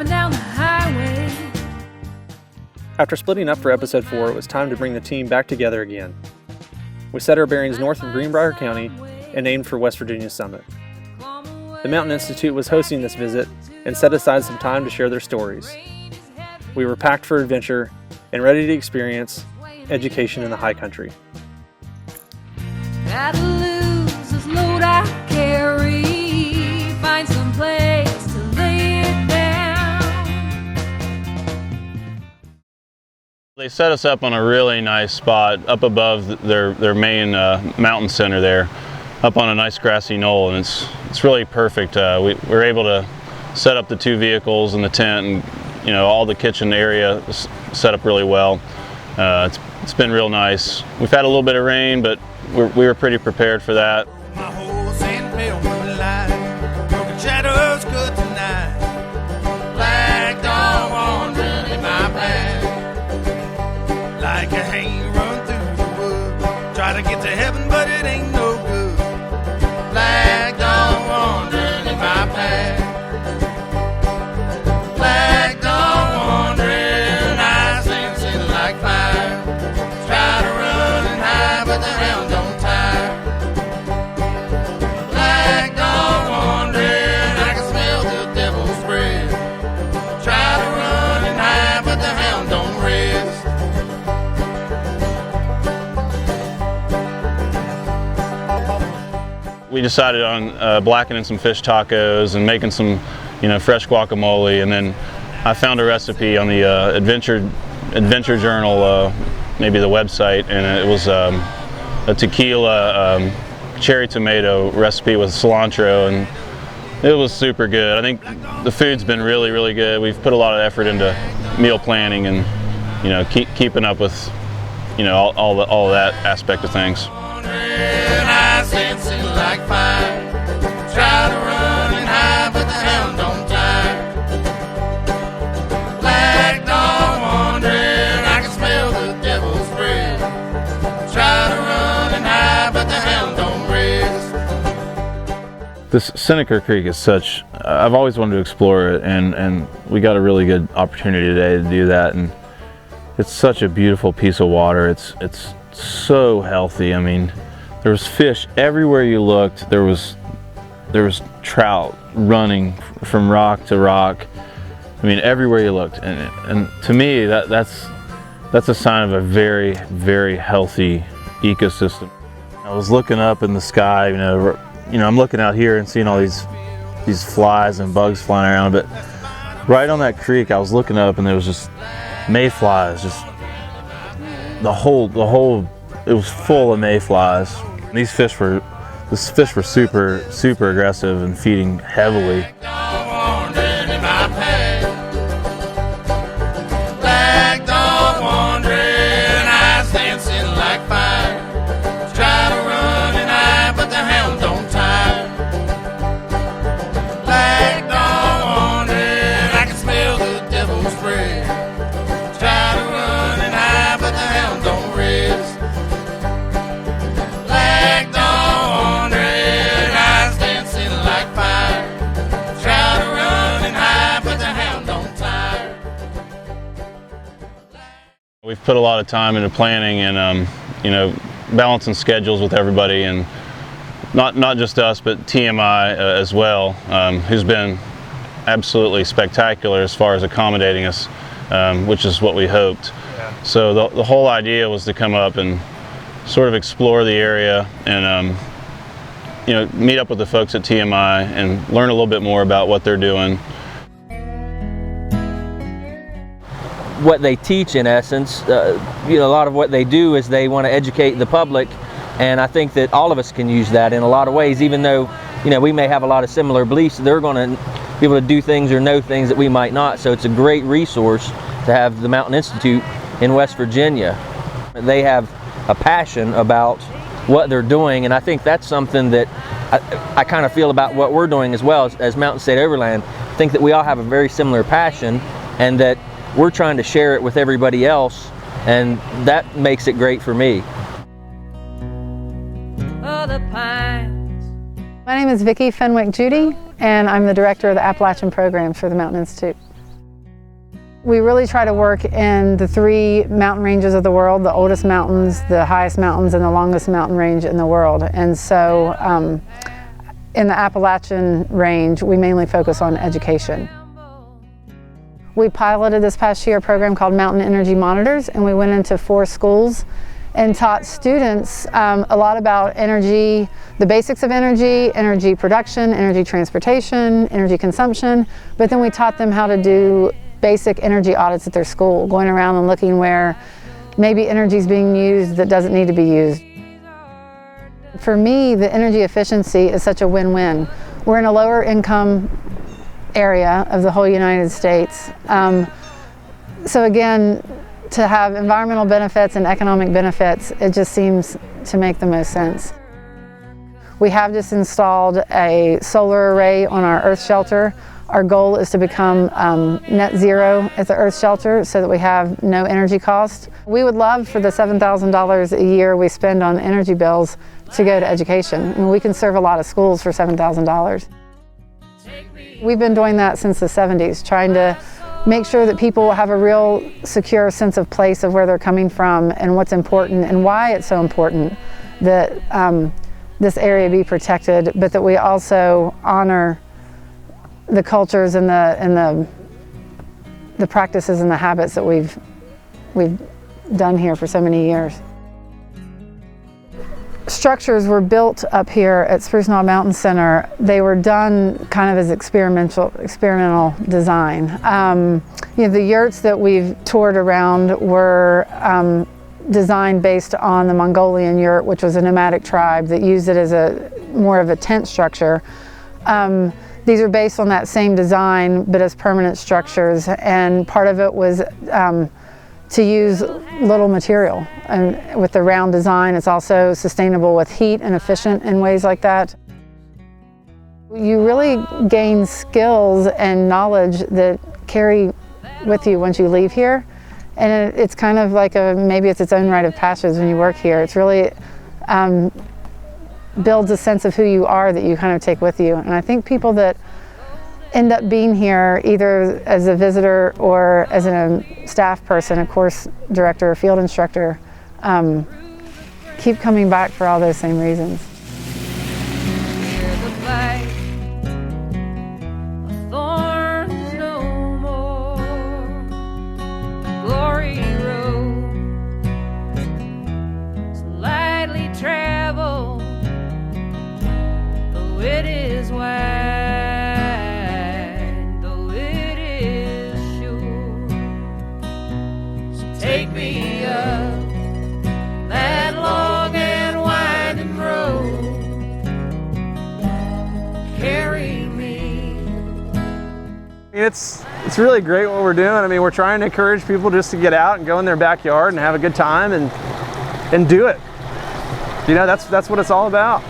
driving down the highway. After splitting up for episode 4, it was time to bring the team back together again. We set our bearings north of Greenbrier County and aimed for West Virginia's summit. The Mountain Institute was hosting this visit and set aside some time to share their stories. We were packed for adventure and ready to experience education in the high country. Gotta lose this load I carry, find some place to lay it down. They set us up on a really nice spot up above their main mountain center there, up on a nice grassy knoll, and it's really perfect. We were able to set up the 2 vehicles and the tent, and all the kitchen area is set up really well. It's been real nice. We've had a little bit of rain, but we were pretty prepared for that. My horse and pale moonlight, broken shadows good tonight. Black dog wandering in my path, like a hanging run through the wood. Try to get to heaven, but it ain't no good. Black dog wandering in my path. Black dog wandering, eyes dancing like fire. Try to run and hide, but the hound don't tire. Black dog wandering, I can smell the devil's breath. Try to run and hide, but the hound don't rest. We decided on blackening some fish tacos and making some, fresh guacamole, and then I found a recipe on the Adventure Journal, maybe the website, and it was a tequila cherry tomato recipe with cilantro, and it was super good. I think the food's been really, really good. We've put a lot of effort into meal planning and keeping up with all that aspect of things. Dancing like fire. Try to run and hide, but the hound don't tire. Black dog wandering, I can smell the devil's breath. Try to run and hide, but the hound don't rest. This Seneca Creek is such, I've always wanted to explore it, and we got a really good opportunity today to do that, and it's such a beautiful piece of water. It's so healthy. I mean, there was fish everywhere you looked. There was trout running from rock to rock. I mean, everywhere you looked, and to me that's a sign of a very, very healthy ecosystem. I was looking up in the sky, I'm looking out here and seeing all these flies and bugs flying around, but right on that creek I was looking up and there was just mayflies, just the whole it was full of mayflies. These fish were super, super aggressive and feeding heavily. Dog wandering in my path. Black dog wandering, eyes dancing like fire. Try to run and hide, but the hound don't tire. Black dog wandering, I can smell the devil's breath. Try to run and hide, but the hound don't rest. We've put a lot of time into planning and balancing schedules with everybody, and not just us, but TMI as well, who's been absolutely spectacular as far as accommodating us, which is what we hoped. Yeah. So the whole idea was to come up and sort of explore the area and meet up with the folks at TMI and learn a little bit more about what they're doing. What they teach, in essence, a lot of what they do is they want to educate the public, and I think that all of us can use that in a lot of ways. Even though we may have a lot of similar beliefs, they're going to be able to do things or know things that we might not. So it's a great resource to have the Mountain Institute in West Virginia. They have a passion about what they're doing, and I think that's something that I kind of feel about what we're doing as well as Mountain State Overland. I think that we all have a very similar passion, and that we're trying to share it with everybody else, and that makes it great for me. My name is Vicki Fenwick Judy, and I'm the director of the Appalachian programs for the Mountain Institute. We really try to work in the 3 mountain ranges of the world, the oldest mountains, the highest mountains, and the longest mountain range in the world. And so in the Appalachian range, we mainly focus on education. We piloted this past year a program called Mountain Energy Monitors, and we went into 4 schools and taught students a lot about energy, the basics of energy, energy production, energy transportation, energy consumption, but then we taught them how to do basic energy audits at their school, going around and looking where maybe energy is being used that doesn't need to be used. For me, the energy efficiency is such a win-win. We're in a lower income area of the whole United States. So again, to have environmental benefits and economic benefits, it just seems to make the most sense. We have just installed a solar array on our earth shelter. Our goal is to become net zero at the earth shelter so that we have no energy cost. We would love for the $7,000 a year we spend on energy bills to go to education. I mean, we can serve a lot of schools for $7,000. We've been doing that since the 70s, trying to make sure that people have a real secure sense of place of where they're coming from and what's important and why it's so important that this area be protected, but that we also honor the cultures and the practices and the habits that we've done here for so many years. Structures were built up here at Spruce Knob Mountain Center. They were done kind of as experimental design. You know, the yurts that we've toured around were designed based on the Mongolian yurt, which was a nomadic tribe that used it as more of a tent structure. These are based on that same design, but as permanent structures, and part of it was to use little material. And with the round design, it's also sustainable with heat and efficient in ways like that. You really gain skills and knowledge that carry with you once you leave here. And it's kind of like maybe it's its own rite of passage when you work here. It's really builds a sense of who you are that you kind of take with you. And I think people that end up being here either as a visitor or as a staff person, a course director or field instructor, keep coming back for all those same reasons. Hear the flag, a thorn no more, glory road, slightly traveled, though it is wide. Take me up that long and winding road, carry me. It's really great what we're doing. I mean, we're trying to encourage people just to get out and go in their backyard and have a good time and do it. You know, that's what it's all about.